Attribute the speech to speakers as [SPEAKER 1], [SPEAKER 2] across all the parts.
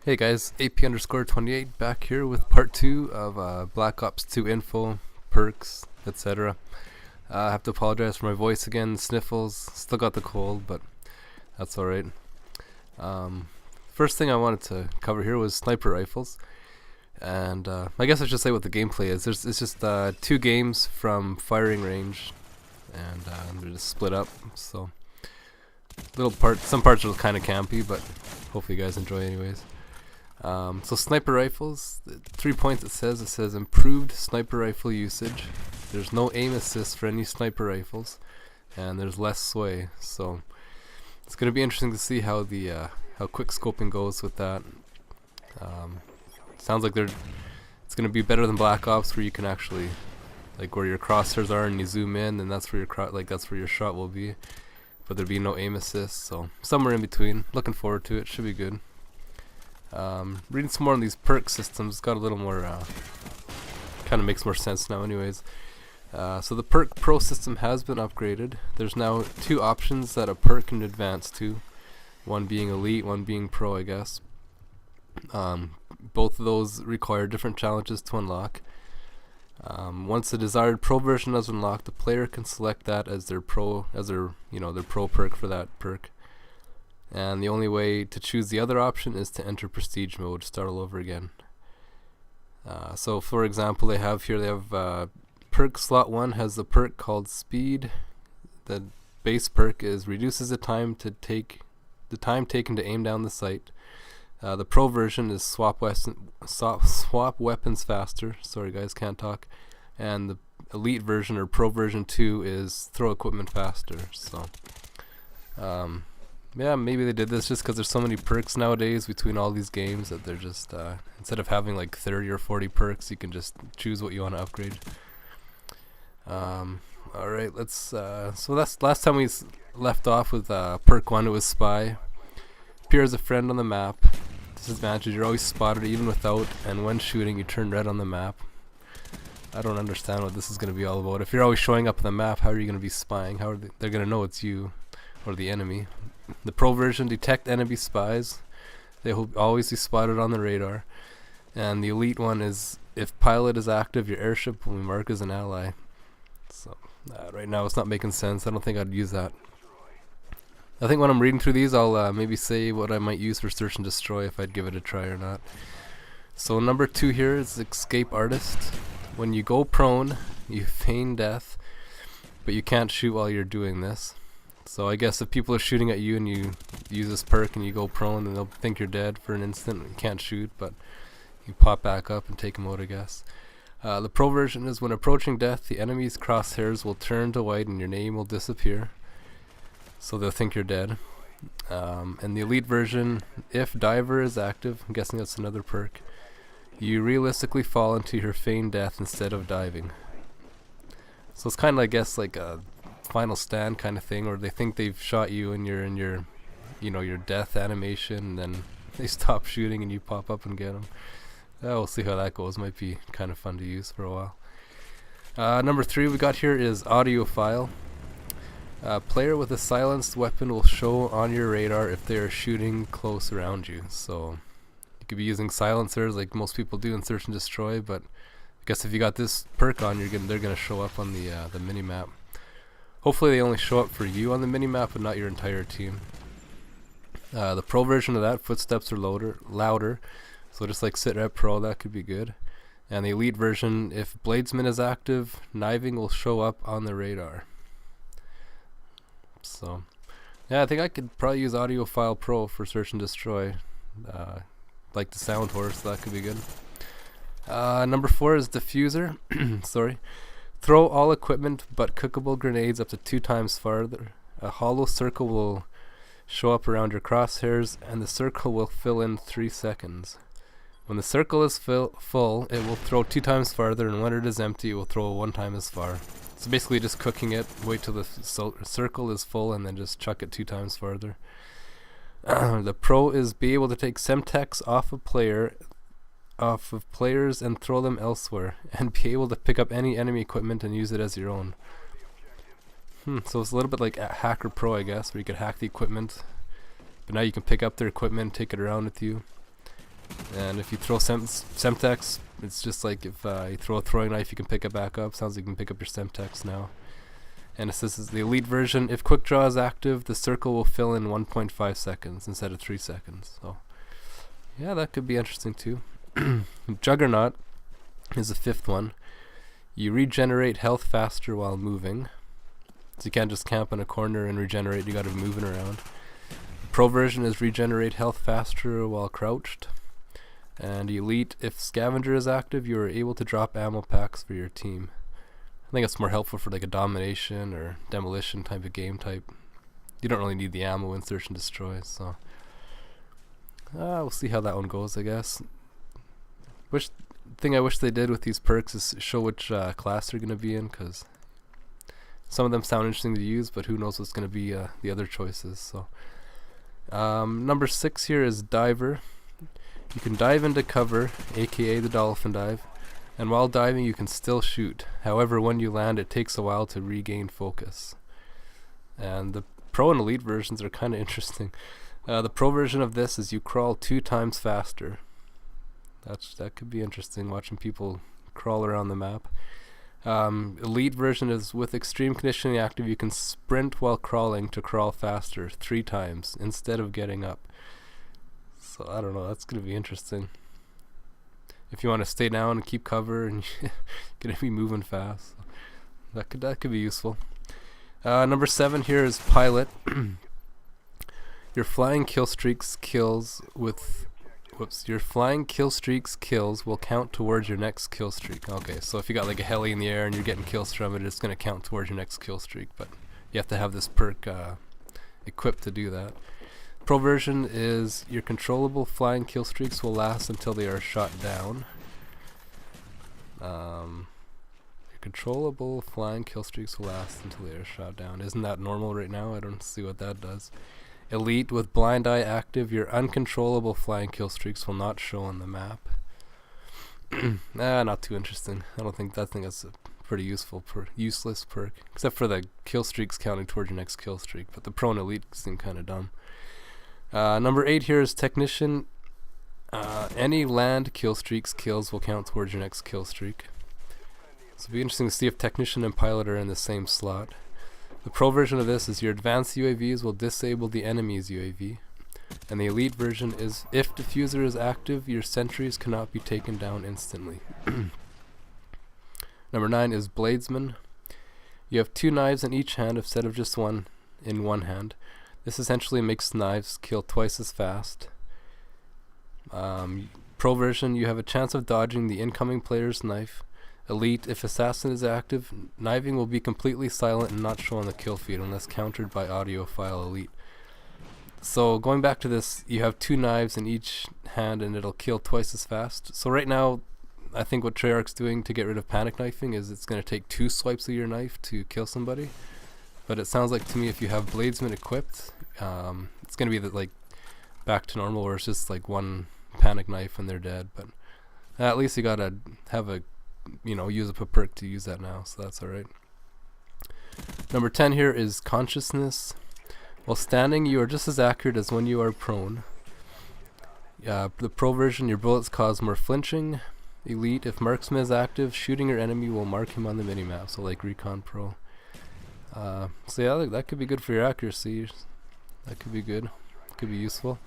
[SPEAKER 1] Hey guys, AP_28 back here with part 2 of Black Ops 2 info, perks, etc. I have to apologize for my voice again, sniffles, still got the cold, but that's alright. First thing I wanted to cover here was sniper rifles, and I guess I should say what the gameplay is. It's just 2 games from firing range, and they're just split up, so some parts are kind of campy, but hopefully you guys enjoy anyways. So sniper rifles, 3 points it says improved sniper rifle usage. There's no aim assist for any sniper rifles, and there's less sway. So it's going to be interesting to see how the how quick scoping goes with that. Sounds like it's going to be better than Black Ops, where you can actually, like, where your crosshairs are and you zoom in, and that's where that's where your shot will be. But there'll be no aim assist, so somewhere in between. Looking forward to it. Should be good. Reading some more on these perk systems, got a little more, kind of makes more sense now anyways. So the perk pro system has been upgraded. There's now 2 options that a perk can advance to. One being elite, one being pro, I guess. Both of those require different challenges to unlock. Once the desired pro version is unlocked, the player can select that as their pro perk for that perk. And the only way to choose the other option is to enter prestige mode, start all over again. So for example, they have perk slot 1 has the perk called speed. The base perk is reduces the time taken to aim down the sight. The pro version is swap weapons faster. Sorry guys, can't talk. And the elite version, or pro version 2, is throw equipment faster. So yeah, maybe they did this just because there's so many perks nowadays between all these games that they're just, instead of having like 30 or 40 perks, you can just choose what you want to upgrade. Alright, so that's last time we left off with perk 1. It was spy. Appear as a friend on the map. Disadvantage, you're always spotted even without, and when shooting you turn red on the map. I don't understand what this is going to be all about. If you're always showing up on the map, how are you going to be spying? How are they're going to know it's you or the enemy? The pro version, detect enemy spies. They will always be spotted on the radar. And the elite one is, if pilot is active, your airship will be marked as an ally. So right now it's not making sense. I don't think I'd use that. I think when I'm reading through these, I'll maybe say what I might use for search and destroy, if I'd give it a try or not. So number 2 here is escape artist. When you go prone, you feign death, but you can't shoot while you're doing this. So I guess if people are shooting at you and you use this perk and you go prone, then they'll think you're dead for an instant. You can't shoot, but you pop back up and take them out, I guess. The pro version is, when approaching death, the enemy's crosshairs will turn to white and your name will disappear. So they'll think you're dead. And the elite version, if diver is active, I'm guessing that's another perk, you realistically fall into your feigned death instead of diving. So it's kind of, I guess, like a final stand kind of thing, or they think they've shot you and you're in your, your death animation, and then they stop shooting and you pop up and get them. We'll see how that goes. Might be kind of fun to use for a while. Number 3 we got here is audiophile. Player with a silenced weapon will show on your radar if they are shooting close around you. So you could be using silencers like most people do in search and destroy, but I guess if you got this perk on, they're gonna show up on the mini map. Hopefully they only show up for you on the minimap and not your entire team. The pro version of that, footsteps are louder, so just like sit rep pro, that could be good. And the elite version, if bladesman is active, kniving will show up on the radar. So yeah, I think I could probably use audiophile pro for search and destroy. Like the sound horse, that could be good. Number 4 is diffuser. Sorry. Throw all equipment but cookable grenades up to 2 times farther. A hollow circle will show up around your crosshairs, and the circle will fill in 3 seconds. When the circle is full, it will throw 2 times farther, and when it is empty, it will throw 1 time as far. So basically just cooking it, wait till the circle is full, and then just chuck it 2 times farther. The pro is be able to take semtex off of players and throw them elsewhere, and be able to pick up any enemy equipment and use it as your own. So it's a little bit like a Hacker Pro, I guess, where you could hack the equipment, but now you can pick up their equipment, take it around with you. And if you throw Semtex, it's just like if you throw a throwing knife, you can pick it back up. Sounds like you can pick up your Semtex now. And it says the elite version, if quick draw is active, the circle will fill in 1.5 seconds instead of 3 seconds. So yeah, that could be interesting too. Juggernaut is the 5th one. You regenerate health faster while moving. So you can't just camp in a corner and regenerate, you gotta be moving around. Pro version is regenerate health faster while crouched. And elite, if scavenger is active, you are able to drop ammo packs for your team. I think it's more helpful for like a domination or demolition type of game type. You don't really need the ammo in search and destroy, so we'll see how that one goes, I guess. Thing I wish they did with these perks is show which class they're going to be in, because some of them sound interesting to use, but who knows what's going to be the other choices. So number 6 here is Diver. You can dive into cover, aka the dolphin dive, and while diving you can still shoot. However, when you land it takes a while to regain focus. And the pro and elite versions are kind of interesting. The pro version of this is you crawl 2 times faster. That could be interesting, watching people crawl around the map. Elite version is with extreme conditioning active, you can sprint while crawling to crawl faster 3 times instead of getting up. So I don't know, that's going to be interesting. If you want to stay down and keep cover and you're going to be moving fast, that could be useful. Number 7 here is Pilot. Your flying kill streaks kills will count towards your next kill streak. Okay, so if you got like a heli in the air and you're getting kills from it, it's going to count towards your next kill streak, but you have to have this perk equipped to do that. Pro version is your controllable flying kill streaks will last until they are shot down. Your controllable flying kill streaks will last until they are shot down. Isn't that normal right now? I don't see what that does. Elite, with blind eye active, your uncontrollable flying kill streaks will not show on the map. Not too interesting. I think that's a pretty useless perk, except for the kill streaks counting towards your next kill streak. But the pro and elite seem kind of dumb. Number 8 here is Technician. Any land kill streaks kills will count towards your next kill streak. So it'll be interesting to see if Technician and Pilot are in the same slot. The pro version of this is your advanced UAVs will disable the enemy's UAV. And the elite version is if diffuser is active, your sentries cannot be taken down instantly. Number 9 is Bladesman. You have 2 knives in each hand instead of just one in one hand. This essentially makes knives kill twice as fast. Pro version, you have a chance of dodging the incoming player's knife. Elite, if Assassin is active, knifing will be completely silent and not show on the kill feed unless countered by audiophile elite. So going back to this, you have 2 knives in each hand and it'll kill twice as fast. So right now, I think what Treyarch's doing to get rid of panic knifing is it's going to take 2 swipes of your knife to kill somebody. But it sounds like to me if you have Bladesman equipped, it's going to be like back to normal where it's just like 1 panic knife and they're dead. But at least you got to have a use up a perk to use that now, so that's alright. Number 10 here is Consciousness. While standing, you are just as accurate as when you are prone. The pro version, your bullets cause more flinching. Elite, if Marksman is active, shooting your enemy will mark him on the minimap, so like Recon Pro. So yeah, that could be good for your accuracy. That could be good. Could be useful.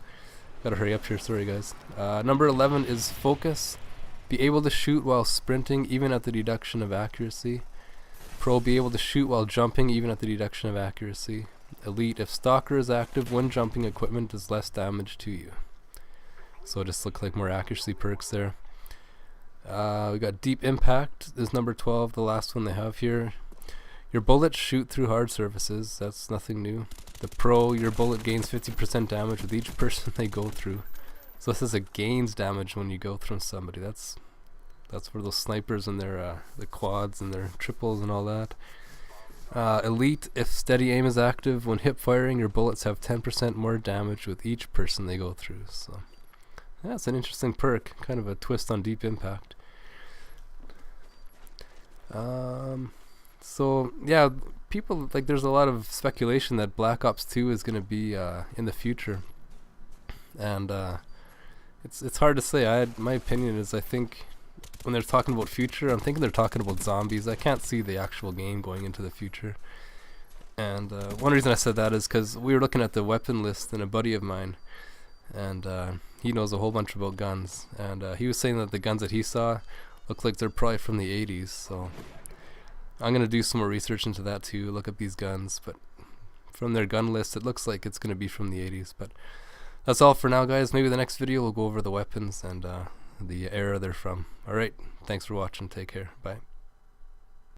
[SPEAKER 1] Gotta hurry up here, sorry guys. Number 11 is Focus. Be able to shoot while sprinting even at the deduction of accuracy. Pro, be able to shoot while jumping even at the deduction of accuracy. Elite, if Stalker is active when jumping, equipment does less damage to you. So it just looks like more accuracy perks there. We got Deep Impact is number 12, the last one they have here. Your bullets shoot through hard surfaces, that's nothing new. The pro, your bullet gains 50% damage with each person they go through. So this is a gains damage when you go through somebody. That's for those snipers and their the quads and their triples and all that. Elite, if steady aim is active, when hip firing, your bullets have 10% more damage with each person they go through. So that's an interesting perk, kind of a twist on Deep Impact. So yeah, people there's a lot of speculation that Black Ops 2 is going to be in the future, and It's hard to say. My opinion is, I think when they're talking about future, I'm thinking they're talking about zombies. I can't see the actual game going into the future. And one reason I said that is because we were looking at the weapon list, and a buddy of mine, and he knows a whole bunch about guns, and he was saying that the guns that he saw look like they're probably from the 80s. So I'm gonna do some more research into that too, look up these guns, but from their gun list it looks like it's gonna be from the 80s. But that's all for now, guys. Maybe the next video we'll go over the weapons and the era they're from. Alright, thanks for watching. Take care. Bye.